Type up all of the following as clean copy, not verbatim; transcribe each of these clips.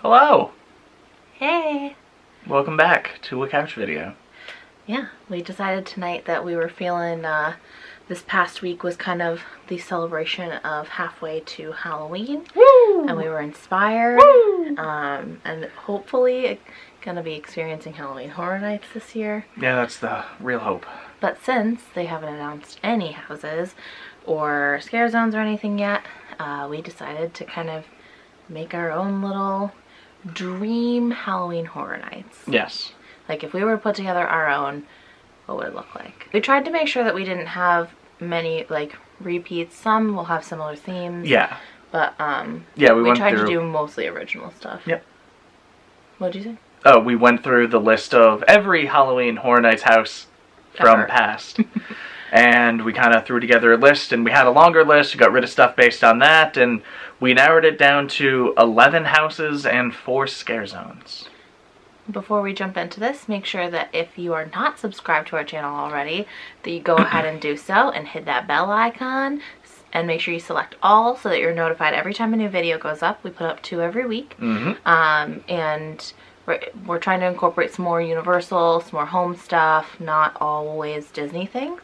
Hello! Hey! Welcome back to a couch video. Yeah, we decided tonight that we were feeling, this past week was kind of the celebration of halfway to Halloween. Woo! And we were inspired. Woo! And hopefully gonna be experiencing Halloween Horror Nights this year. Yeah, that's the real hope. But since they haven't announced any houses or scare zones or anything yet, we decided to kind of make our own little dream Halloween Horror Nights. Yes. Like if we were to put together our own, what would it look like? We tried to make sure that we didn't have many like repeats. Some will have similar themes. Yeah. But yeah, we tried to do mostly original stuff. Yep. What'd you say? Oh, we went through the list of every Halloween Horror Nights house from past. And we kind of threw together a list, and we had a longer list. We got rid of stuff based on that, and we narrowed it down to 11 houses and 4 scare zones. Before we jump into this, make sure that if you are not subscribed to our channel already, that you go ahead and do so and hit that bell icon, and make sure you select all so that you're notified every time a new video goes up. We put up 2 every week. And we're trying to incorporate some more Universal, some more home stuff, not always Disney things.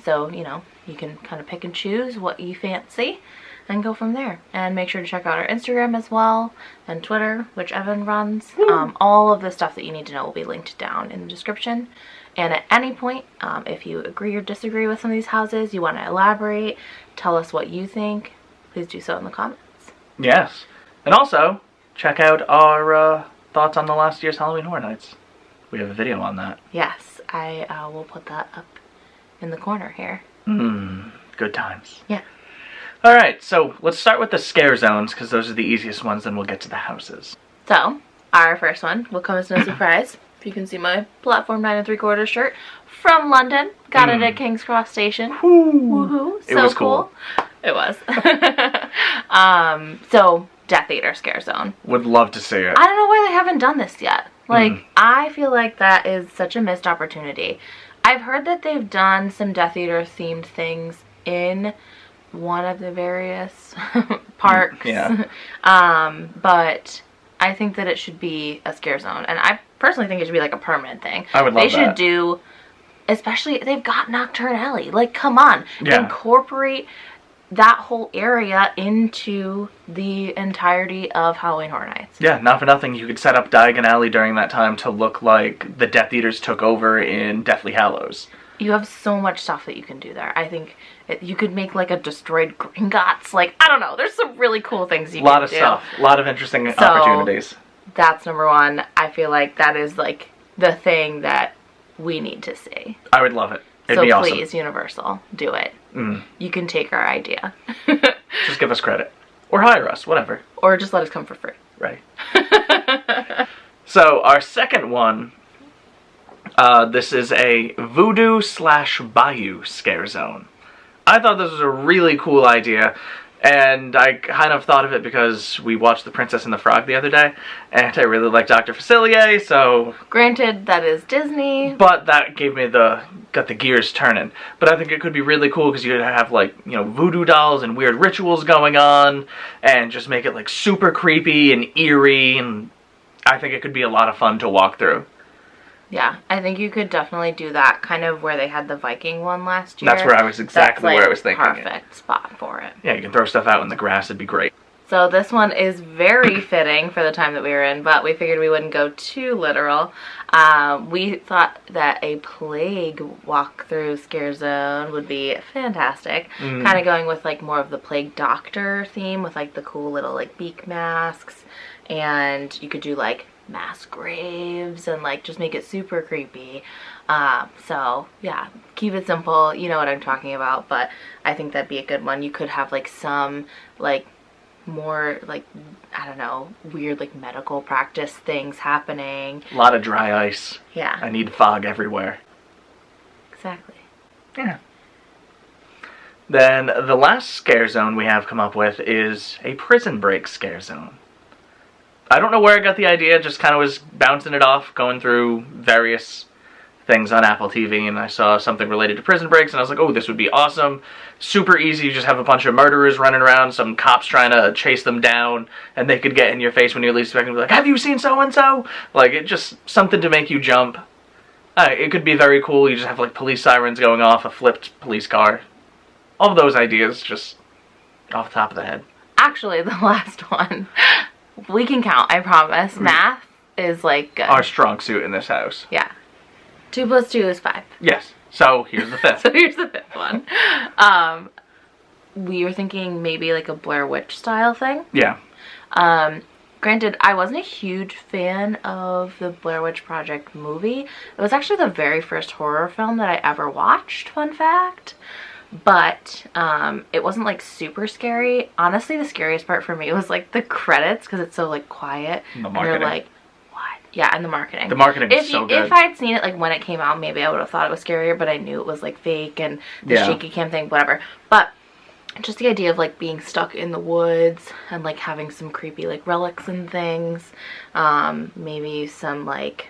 So, you know, you can kind of pick and choose what you fancy and go from there. And make sure to check out our Instagram as well, and Twitter, which Evan runs. All of the stuff that you need to know will be linked down in the description. And at any point, if you agree or disagree with some of these houses, you want to elaborate, tell us what you think, please do so in the comments. Yes. And also, check out our thoughts on the last year's Halloween Horror Nights. We have a video on that. Yes, I will put that up in the corner here. Good times. Yeah. Alright, so let's start with the scare zones, because those are the easiest ones, then we'll get to the houses. So, our first one will come as no surprise. If you can see my Platform 9 3/4 shirt from London. Got it at King's Cross Station. Woohoo. It was cool. It was. So, Death Eater scare zone. Would love to see it. I don't know why they haven't done this yet. Like, I feel like that is such a missed opportunity. I've heard that they've done some Death Eater themed things in one of the various parks. Yeah. But I think that it should be a scare zone. And I personally think it should be like a permanent thing. I would love that. They should do, especially, they've got Nocturne Alley. Like, come on. Yeah. Incorporate that whole area into the entirety of Halloween Horror Nights. Yeah, not for nothing, you could set up Diagon Alley during that time to look like the Death Eaters took over in Deathly Hallows. You have so much stuff that you can do there. I think you could make like a destroyed Gringotts. Like, I don't know. There's some really cool things you can do. A lot of stuff. A lot of interesting opportunities. That's number one. I feel like that is like the thing that we need to see. I would love it. It'd so be awesome. Please, Universal, do it. You can take our idea. Just give us credit. Or hire us, whatever. Or just let us come for free. Right. So, our second one, this is a Voodoo/Bayou scare zone. I thought this was a really cool idea, and I kind of thought of it because we watched The Princess and the Frog the other day, and I really like Dr. Facilier, so... Granted, that is Disney. But that gave me got the gears turning. But I think it could be really cool because you could have, like, you know, voodoo dolls and weird rituals going on, and just make it, like, super creepy and eerie, and I think it could be a lot of fun to walk through. Yeah, I think you could definitely do that, kind of where they had the Viking one last year. That's where I was exactly where I was thinking. Perfect spot for it. Yeah, you can throw stuff out in the grass, it'd be great. So this one is very fitting for the time that we were in, but we figured we wouldn't go too literal. We thought that a plague walkthrough scare zone would be fantastic. Kind of going with like more of the plague doctor theme with like the cool little like beak masks, and you could do like mass graves and like just make it super creepy. So yeah, keep it simple, you know what I'm talking about, but I think that'd be a good one. You could have like some like more like, I don't know, weird like medical practice things happening. A lot of dry ice. Yeah. I need fog everywhere. Exactly. Yeah. Then the last scare zone we have come up with is a prison break scare zone. I don't know where I got the idea, just kind of was bouncing it off, going through various things on Apple TV, and I saw something related to Prison Breaks, and I was like, oh, this would be awesome. Super easy. You just have a bunch of murderers running around, some cops trying to chase them down, and they could get in your face when you're least expecting to be like, have you seen so-and-so? Like, it just something to make you jump. It could be very cool. You just have, like, police sirens going off, a flipped police car. All of those ideas just off the top of the head. Actually, the last one, we can count, I promise. Math is, like, good. Our strong suit in this house. Yeah. 2 plus 2 is 5. Yes. So, here's the fifth. So here's the fifth one. We were thinking maybe like a Blair Witch style thing. Yeah. Granted, I wasn't a huge fan of the Blair Witch Project movie. It was actually the very first horror film that I ever watched, fun fact. But it wasn't like super scary. Honestly, the scariest part for me was like the credits, because it's so like quiet. And the and marketing. you're like, what? Yeah, and the marketing. The marketing is so good. If I'd seen it like when it came out, maybe I would have thought it was scarier, but I knew it was like fake and the shaky cam thing, whatever. But just the idea of like being stuck in the woods and like having some creepy like relics and things, maybe some like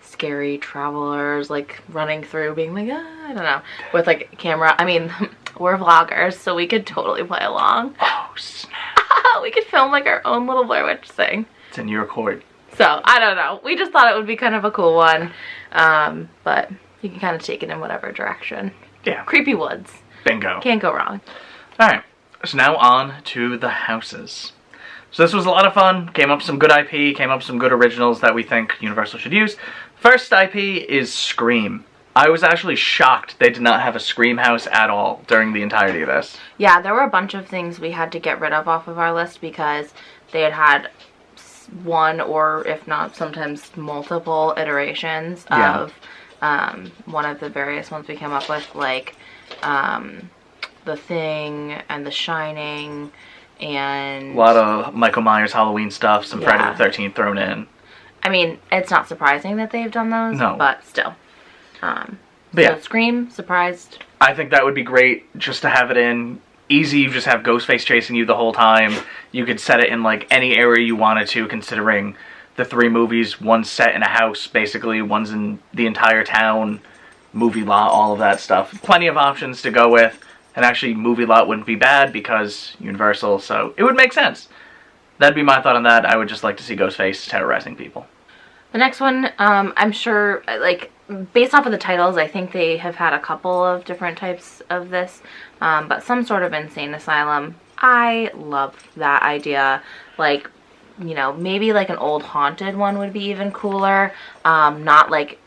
scary travelers like running through being like, I don't know, with like a camera. I mean, we're vloggers, so we could totally play along. Oh, snap. We could film like our own little Blair Witch thing. It's in your court. So, I don't know. We just thought it would be kind of a cool one. But you can kind of take it in whatever direction. Yeah. Creepy woods. Bingo. Can't go wrong. Alright. So now on to the houses. So this was a lot of fun. Came up with some good IP. Came up with some good originals that we think Universal should use. First IP is Scream. I was actually shocked they did not have a Scream house at all during the entirety of this. Yeah, there were a bunch of things we had to get rid of off of our list because they had one, or if not sometimes multiple iterations of one of the various ones we came up with, like The Thing and The Shining, and a lot of Michael Myers Halloween stuff, some Friday the 13th thrown in. I mean, it's not surprising that they've done those, no, but still. But so yeah. Scream, surprised. I think that would be great just to have it in. Easy, you just have Ghostface chasing you the whole time. You could set it in like any area you wanted to, considering the 3 movies. One's set in a house, basically. One's in the entire town, movie lot, all of that stuff. Plenty of options to go with. And actually, movie lot wouldn't be bad because Universal, so it would make sense. That'd be my thought on that. I would just like to see Ghostface terrorizing people. The next one, I'm sure, like, based off of the titles, I think they have had a couple of different types of this, but some sort of insane asylum. I love that idea. Like, you know, maybe like an old haunted one would be even cooler. Not like,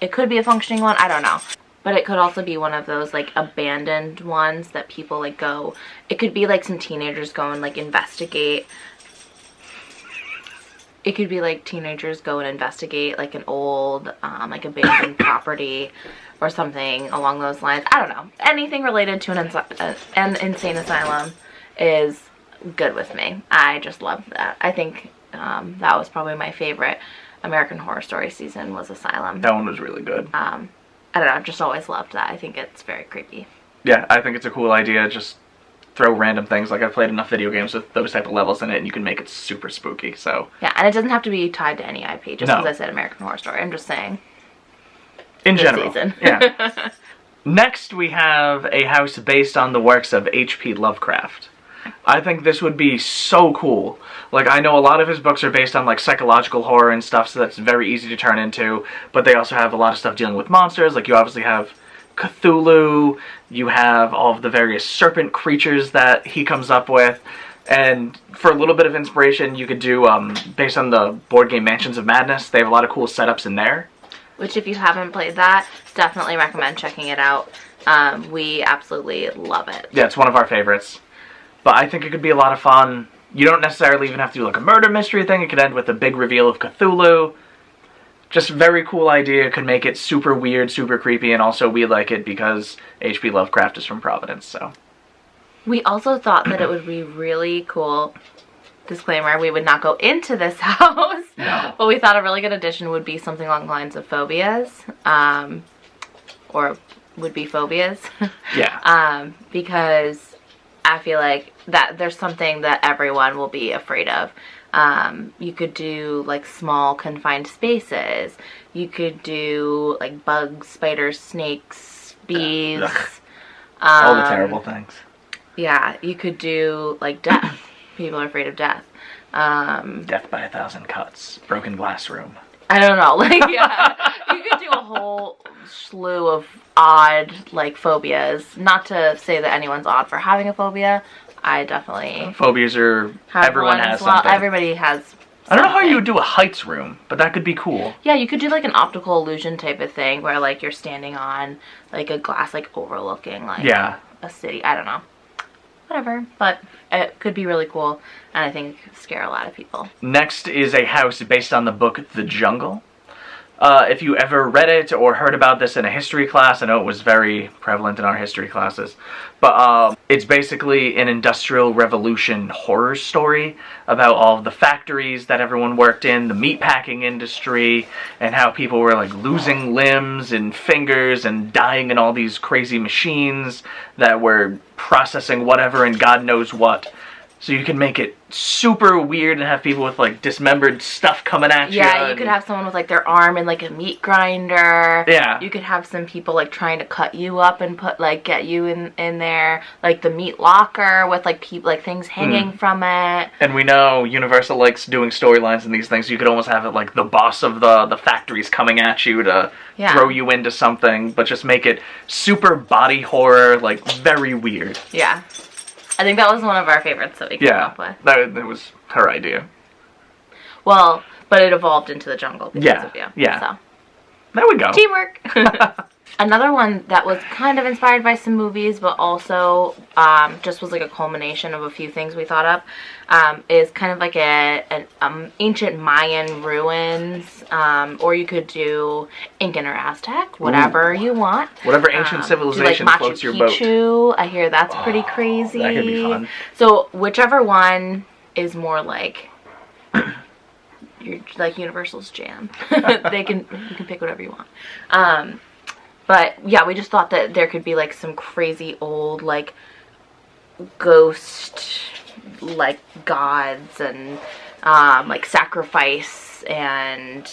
it could be a functioning one, I don't know. But it could also be one of those like abandoned ones that people like go, it could be like some teenagers go and like investigate. It could be like teenagers go and investigate like an old like abandoned property or something along those lines. I don't know. Anything related to an insane asylum is good with me. I just love that. I think that was probably my favorite American Horror Story season was Asylum. That one was really good. I don't know. I've just always loved that. I think it's very creepy. Yeah, I think it's a cool idea. Just throw random things. Like, I've played enough video games with those type of levels in it, and you can make it super spooky, so. Yeah, and it doesn't have to be tied to any IP, just because I said American Horror Story. I'm just saying. In general. Yeah. Next, we have a house based on the works of H.P. Lovecraft. I think this would be so cool. Like, I know a lot of his books are based on, like, psychological horror and stuff, so that's very easy to turn into, but they also have a lot of stuff dealing with monsters. Like, you obviously have Cthulhu, you have all of the various serpent creatures that he comes up with, and for a little bit of inspiration, you could do, based on the board game Mansions of Madness, they have a lot of cool setups in there. Which, if you haven't played that, definitely recommend checking it out. We absolutely love it. Yeah, it's one of our favorites. But I think it could be a lot of fun. You don't necessarily even have to do like a murder mystery thing. It could end with a big reveal of Cthulhu. Just very cool idea. Could make it super weird, super creepy, and also we like it because H.P. Lovecraft is from Providence, so. We also thought that it would be really cool. Disclaimer, we would not go into this house. No. But we thought a really good addition would be something along the lines of phobias. Or would be phobias. Yeah. Because I feel like that there's something that everyone will be afraid of. You could do like small confined spaces. You could do like bugs, spiders, snakes, bees. All the terrible things. Yeah, you could do like death. People are afraid of death. Death by 1,000 cuts. Broken glass room. I don't know. Like, yeah, you could do a whole slew of odd like phobias. Not to say that anyone's odd for having a phobia. I definitely Phobias are everyone has well, something. everybody has something. I don't know how you would do a heights room, but that could be cool. Yeah, you could do like an optical illusion type of thing where like you're standing on like a glass like overlooking like a city. I don't know. Whatever, but it could be really cool and I think scare a lot of people. Next is a house based on the book The Jungle. If you ever read it or heard about this in a history class, I know it was very prevalent in our history classes, but it's basically an industrial revolution horror story about all of the factories that everyone worked in, the meatpacking industry, and how people were like losing limbs and fingers and dying in all these crazy machines that were processing whatever and God knows what. So you can make it super weird and have people with like dismembered stuff coming at you. Yeah, you could have someone with like their arm in like a meat grinder. Yeah. You could have some people like trying to cut you up and put like get you in there, like the meat locker with like people like things hanging from it. And we know Universal likes doing storylines in these things. You could almost have it like the boss of the factories coming at you to throw you into something, but just make it super body horror, like very weird. Yeah. I think that was one of our favorites that we came up with. That was her idea. Well, but it evolved into The Jungle because of you. Yeah. So. There we go. Teamwork. Another one that was kind of inspired by some movies, but also just was like a culmination of a few things we thought up, is kind of like an ancient Mayan ruins, or you could do Incan or Aztec, whatever you want. Whatever ancient civilization like floats your boat. Picchu. I hear that's pretty crazy. That could be fun. So whichever one is more like your like Universal's jam, you can pick whatever you want. But yeah, we just thought that there could be like some crazy old like ghost like gods and like sacrifice and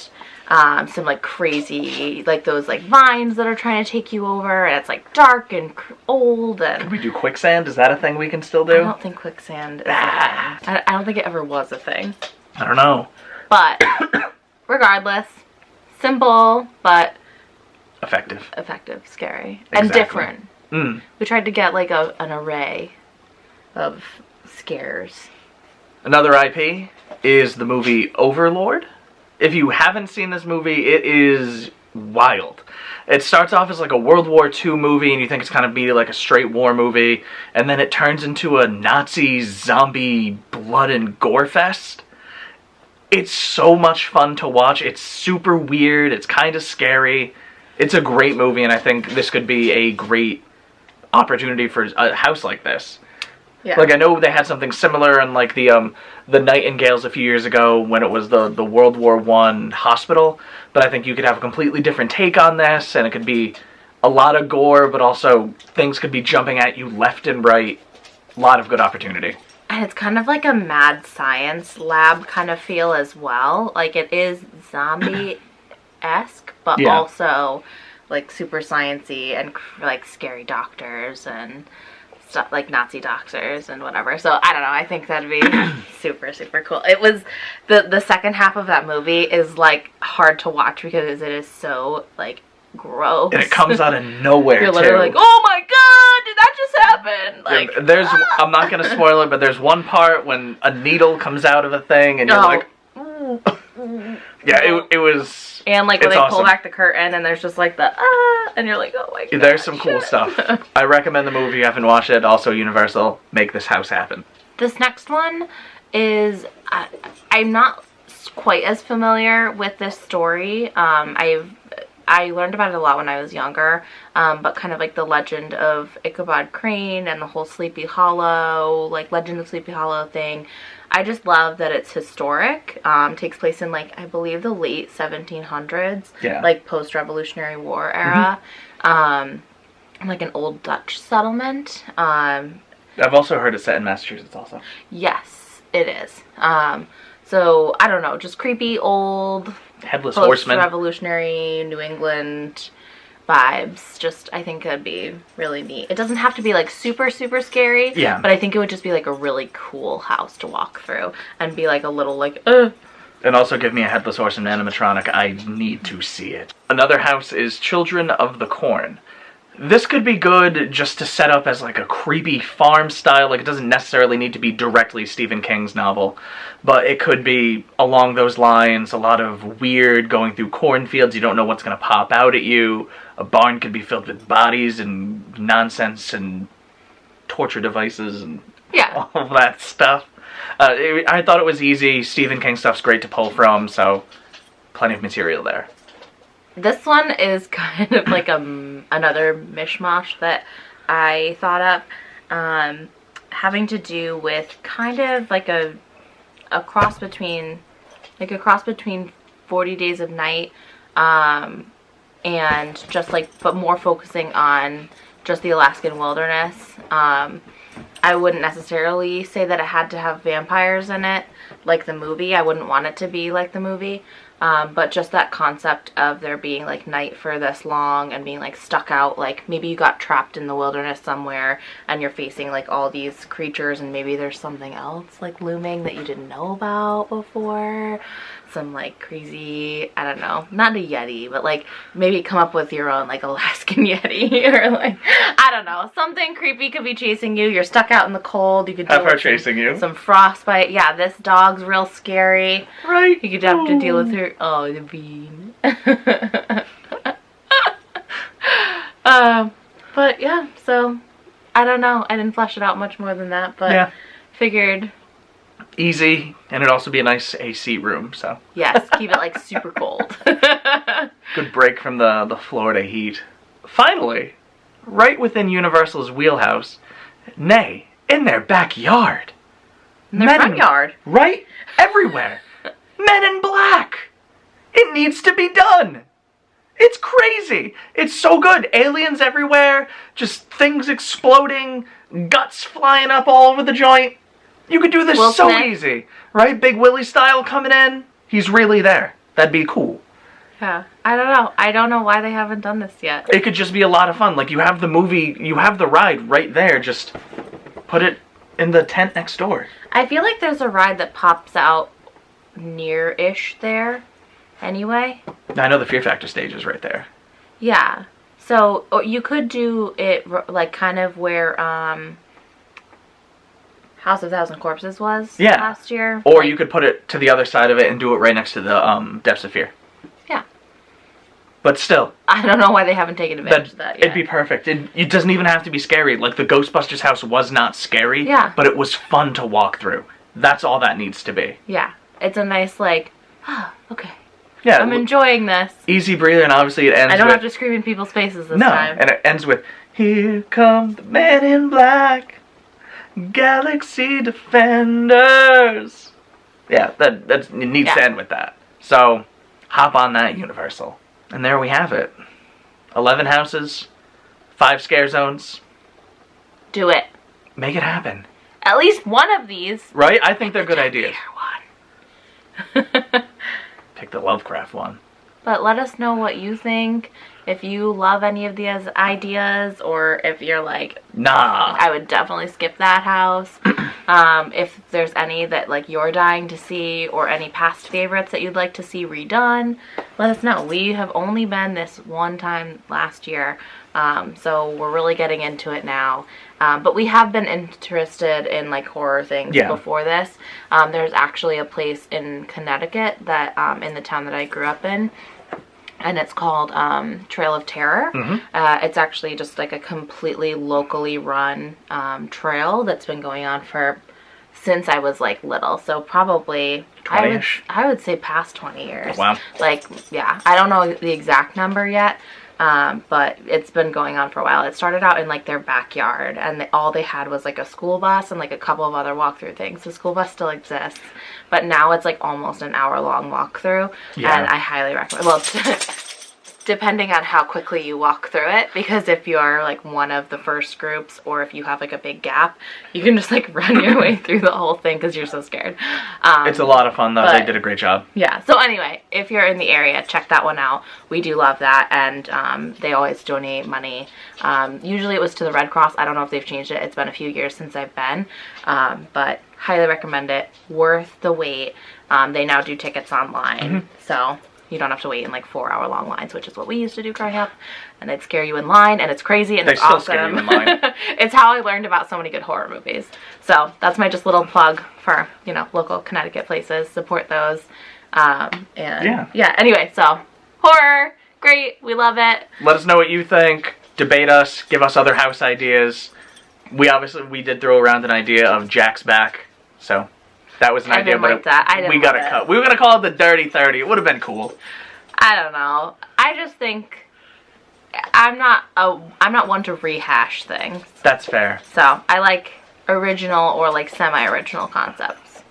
some like crazy like those like vines that are trying to take you over, and it's like dark and old. And could we do quicksand? Is that a thing we can still do? I don't think quicksand is a thing. I don't think it ever was a thing. I don't know. But regardless, simple but effective, scary, and different. We tried to get like an array of scares. Another IP is the movie Overlord. If you haven't seen this movie, it is wild. It starts off as like a World War II movie, and you think it's kind of be like a straight war movie, and then it turns into a Nazi zombie blood and gore fest. It's so much fun to watch. It's super weird. It's kind of scary. It's a great movie, and I think this could be a great opportunity for a house like this. Yeah. Like, I know they had something similar in, like, the Nightingales a few years ago when it was the World War I hospital, but I think you could have a completely different take on this, and it could be a lot of gore, but also things could be jumping at you left and right. A lot of good opportunity. And it's kind of like a mad science lab kind of feel as well. Like, it is zombie-esque, but also like super sciencey and like scary doctors and stuff like Nazi doctors and whatever. So I don't know. I think that'd be super cool. It was the second half of that movie is like hard to watch because it is so like gross. And it comes out of nowhere. You're literally like, oh my god, did that just happen? Like, I'm not gonna spoil it, but there's one part when a needle comes out of a thing and you're like, yeah, it was. And like when they pull back the curtain and there's just like the and you're like, oh my god. There's some cool stuff. I recommend the movie if you haven't watched it. Also, Universal, make this house happen. This next one is I'm not quite as familiar with this story. I learned about it a lot when I was younger, but kind of like the legend of Ichabod Crane and the whole Sleepy Hollow, like Legend of Sleepy Hollow thing. I just love that it's historic. Takes place in like, I believe the late 1700s, like post-Revolutionary War era, like an old Dutch settlement. I've also heard it's set in Massachusetts also. Yes, it is. So, I don't know, just creepy, old, Headless Horseman. post-revolutionary New England vibes. Just, I think it'd be really neat. It doesn't have to be like super, super scary. Yeah. But I think it would just be like a really cool house to walk through and be like a little like, And also give me a Headless Horseman animatronic. I need to see it. Another house is Children of the Corn. This could be good just to set up as like a creepy farm style. Like, it doesn't necessarily need to be directly Stephen King's novel, but it could be along those lines. A lot of weird going through cornfields. You don't know what's going to pop out at you. A barn could be filled with bodies and nonsense and torture devices and yeah. all that stuff. I thought it was easy. Stephen King stuff's great to pull from, so plenty of material there. This one is kind of like another mishmash that I thought up, having to do with kind of like a cross between 40 Days of Night, and just like, but more focusing on just the Alaskan wilderness. I wouldn't necessarily say that it had to have vampires in it, like the movie. I wouldn't want it to be like the movie. But just that concept of there being like night for this long and being like stuck out, like maybe you got trapped in the wilderness somewhere and you're facing like all these creatures and maybe there's something else like looming that you didn't know about before. Some like crazy, I don't know, not a Yeti, but like maybe come up with your own like Alaskan Yeti or like, I don't know, something creepy could be chasing you. You're stuck out in the cold. You could Have her chasing you. Some frostbite. Yeah, this dog's real scary. Right. You could have to deal with her. Oh, the bean. But yeah, so I don't know. I didn't flesh it out much more than that, but yeah. Figured. Easy, and it'd also be a nice AC room, so. Yes, keep it like super cold. Good break from the Florida heat. Finally, right within Universal's wheelhouse, nay, in their backyard. In their front yard. Right? Everywhere. Men in Black. It needs to be done. It's crazy. It's so good. Aliens everywhere. Just things exploding. Guts flying up all over the joint. You could do this so easy. Right? Big Willie style coming in. He's really there. That'd be cool. Yeah. I don't know. I don't know why they haven't done this yet. It could just be a lot of fun. Like, you have the movie, you have the ride right there. Just put it in the tent next door. I feel like there's a ride that pops out near-ish there anyway. I know the Fear Factor stage is right there. Yeah. So, or you could do it like kind of where House of Thousand Corpses was last year. Or like, you could put it to the other side of it and do it right next to the Depths of Fear. Yeah. But still. I don't know why they haven't taken advantage of that yet. It'd be perfect. It doesn't even have to be scary. Like, the Ghostbusters house was not scary. Yeah. But it was fun to walk through. That's all that needs to be. Yeah. It's a nice, like, okay. Yeah. I'm enjoying this. Easy breather, and obviously it ends I don't have to scream in people's faces this time. No, and it ends with, "Here come the men in black. Galaxy Defenders." Yeah, it needs to end with that. So, hop on that, Universal. And there we have it. 11 houses, 5 scare zones. Do it. Make it happen. At least one of these. Right? I think they're good ideas. One. Pick the Lovecraft one. But let us know what you think. If you love any of these ideas, or if you're like, nah, I would definitely skip that house. If there's any that like you're dying to see, or any past favorites that you'd like to see redone, let us know. We have only been this one time last year, so we're really getting into it now. But we have been interested in like horror things before this. There's actually a place in Connecticut that in the town that I grew up in. And it's called Trail of Terror. Mm-hmm. It's actually just like a completely locally run trail that's been going on since I was like little. So probably 20-ish? I would say past 20 years. Wow. Like, yeah, I don't know the exact number yet. But it's been going on for a while. It started out in like their backyard, and all they had was like a school bus and like a couple of other walkthrough things. The school bus still exists, but now it's like almost an hour-long walkthrough, and I highly recommend. Well, depending on how quickly you walk through it, because if you are like one of the first groups, or if you have like a big gap, you can just like run your way through the whole thing because you're so scared. It's a lot of fun though. They did a great job. Yeah. So anyway, if you're in the area, check that one out. We do love that, and they always donate money. Usually it was to the Red Cross. I don't know if they've changed it. It's been a few years since I've been, but highly recommend it. Worth the wait. They now do tickets online, so you don't have to wait in like 4-hour long lines, which is what we used to do growing up, and they'd scare you in line, and it's crazy, and it's awesome. They still scare you in line. It's how I learned about so many good horror movies. So that's my just little plug for, you know, local Connecticut places. Support those. And yeah, anyway, so horror, great, we love it. Let us know what you think. Debate us, give us other house ideas. We did throw around an idea of Jack's Back, so that was an idea, but we got it cut. We were gonna call it the Dirty 30. It would have been cool. I don't know. I just think I'm not one to rehash things. That's fair. So I like original or like semi-original concepts.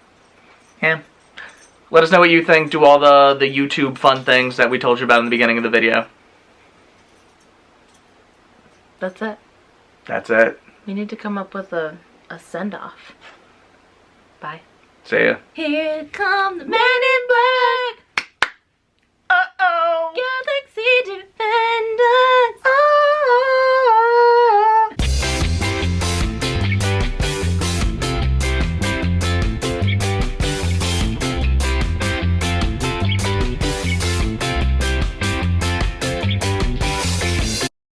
Yeah. Let us know what you think. Do all the YouTube fun things that we told you about in the beginning of the video. That's it. That's it. We need to come up with a send-off. Bye. See ya. Here come the men in black.